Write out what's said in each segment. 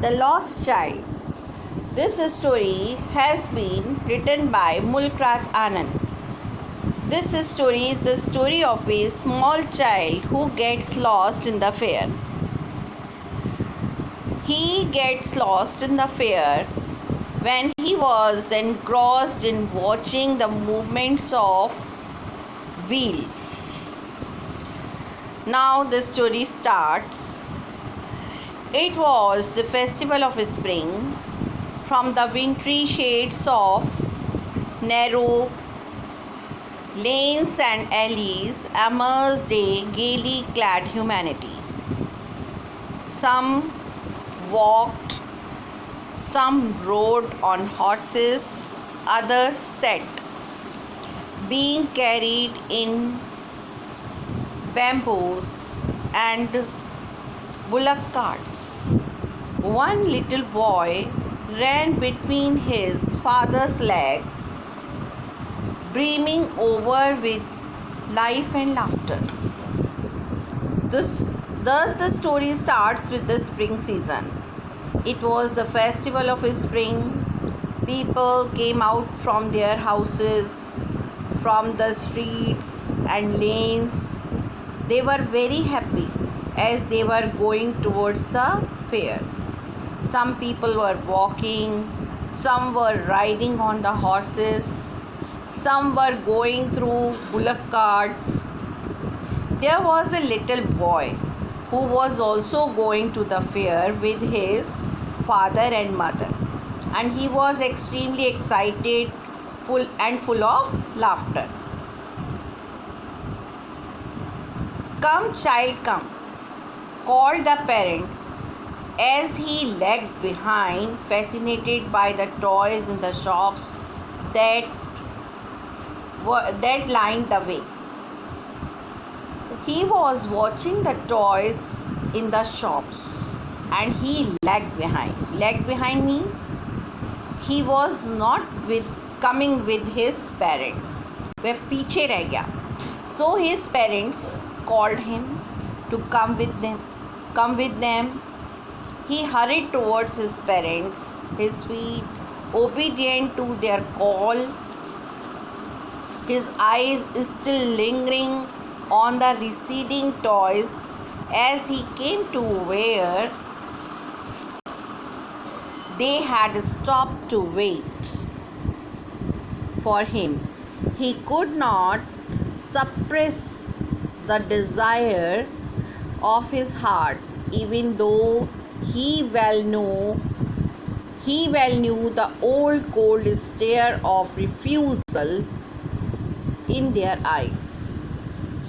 The Lost Child. This story has been written by Mulkraj Anand. This story is the story of a small child who gets lost in the fair. He gets lost in the fair when he was engrossed in watching the movements of wheel. Now the story starts. It was the festival of spring. From the wintry shades of narrow lanes and alleys emerged a gaily clad humanity. Some walked, some rode on horses, others sat, being carried in bamboos and bullock carts. One little boy ran between his father's legs, brimming over with life and laughter. Thus the story starts with the spring season. It was the festival of spring. People came out from their houses, from the streets and lanes. They were very happy as they were going towards the fair. Some people were walking, some were riding on the horses, some were going through bullock carts. There was a little boy who was also going to the fair with his father and mother, and he was extremely excited, full of laughter. "Come, child, come," called the parents as he lagged behind, fascinated by the toys in the shops that lined the way. He was watching the toys in the shops and he lagged behind. Lagged behind means he was not coming with his parents. वह पीछे रह गया. So his parents called him to come with them. He hurried towards his parents, his feet obedient to their call, his eyes still lingering on the receding toys as he came to where they had stopped to wait for him. He could not suppress the desire of his heart, even though he well knew the old cold stare of refusal in their eyes.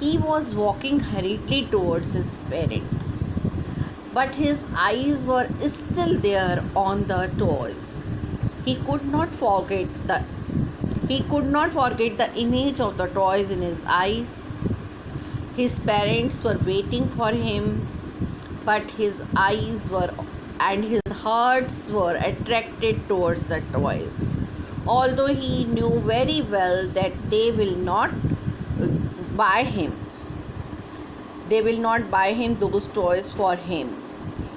He was walking hurriedly towards his parents, but his eyes were still there on the toys. He could not forget the image of the toys in his eyes. His parents were waiting for him, but his eyes and his hearts were attracted towards the toys, although he knew very well that they will not buy him those toys for him.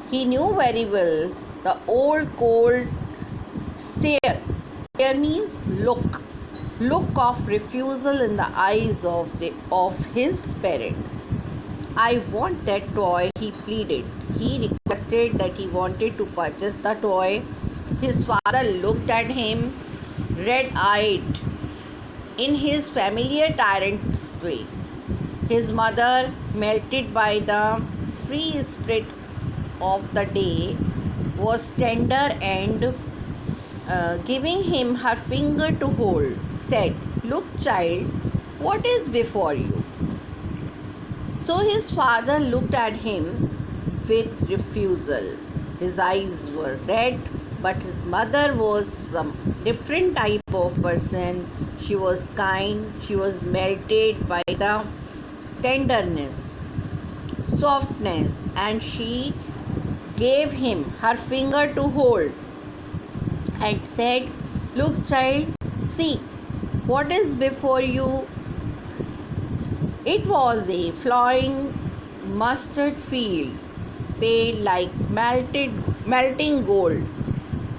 He knew very well the old cold stare means look of refusal in the eyes of his parents. "I want that toy," he pleaded. He requested that he wanted to purchase the toy. His father looked at him, red-eyed, in his familiar tyrant's way. His mother, melted by the free spirit of the day, was tender and giving him her finger to hold, said, "Look, child, what is before you?" So his father looked at him with refusal. His eyes were red, but his mother was some different type of person. She was kind, she was melted by the tenderness, softness, and she gave him her finger to hold and said, "Look, child, see what is before you." It was a flowering mustard field, pale like melted melting gold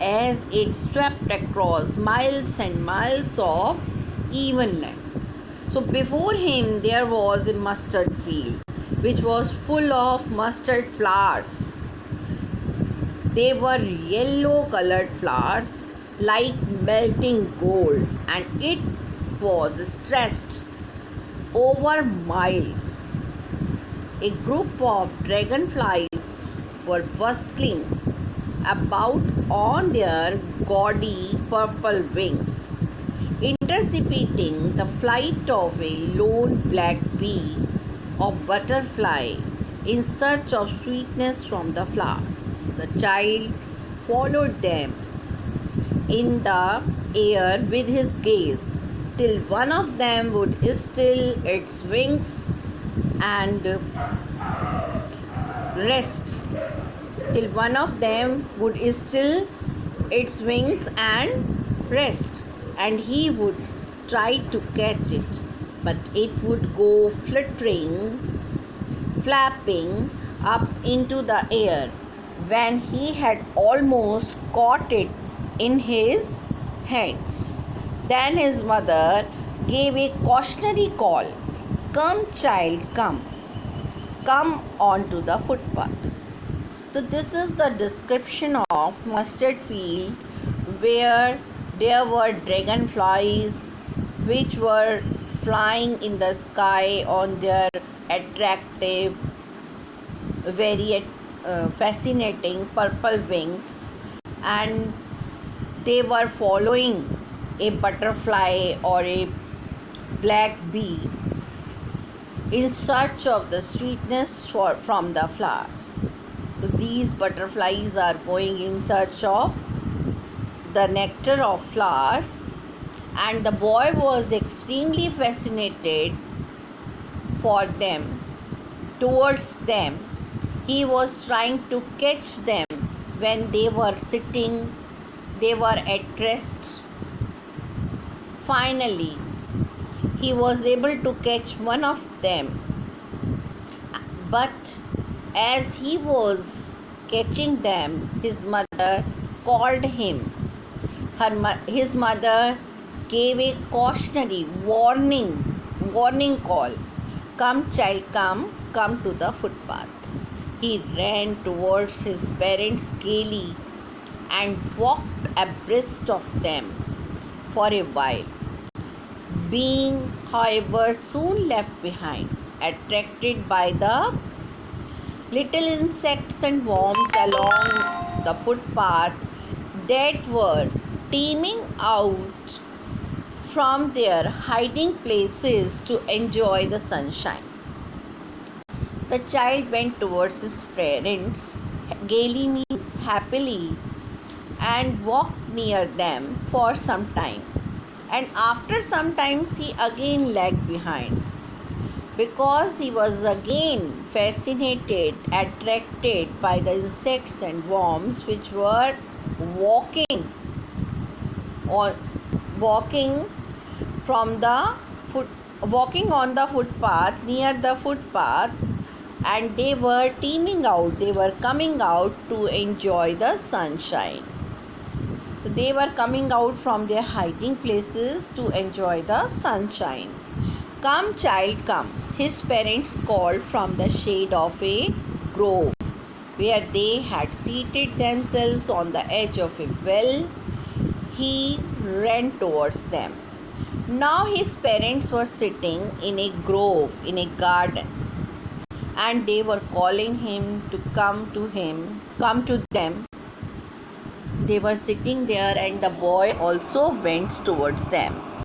as it swept across miles and miles of even land. So before him there was a mustard field which was full of mustard flowers. They were yellow colored flowers like melting gold, and it was stretched over miles. A group of dragonflies were bustling about on their gaudy purple wings, intercepting the flight of a lone black bee or butterfly in search of sweetness from the flowers. The child followed them in the air with his gaze till one of them would still its wings and rest, till one of them would still its wings and rest, and he would try to catch it, but it would go fluttering, flapping up into the air. When he had almost caught it in his hands, then his mother gave a cautionary call. Come, child, come. Come onto the footpath. So this is the description of mustard field where there were dragonflies which were flying in the sky on their attractive, very fascinating purple wings, and they were following a butterfly or a black bee in search of the sweetness from the flowers. So these butterflies are going in search of the nectar of flowers, and the boy was extremely fascinated for them, towards them. He was trying to catch them when they were sitting, they were at rest. Finally, he was able to catch one of them, but as he was catching them, his mother called him. His mother gave a cautionary warning call. Come, child, come to the footpath. He ran towards his parents gaily and walked abreast of them for a while, being, however, soon left behind, attracted by the little insects and worms along the footpath that were teeming out from their hiding places to enjoy the sunshine. The child went towards his parents, gaily means happily, and walked near them for some time. And after some time, he again lagged behind, because he was again fascinated, attracted by the insects and worms which were walking from the walking on the footpath, near the footpath, and they were teeming out, they were coming out to enjoy the sunshine. So they were coming out from their hiding places to enjoy the sunshine. Come, child, come. His parents called from the shade of a grove where they had seated themselves on the edge of a well. He ran towards them. Now his parents were sitting in a grove, in a garden, and they were calling him to come to them. They were sitting there, and the boy also went towards them.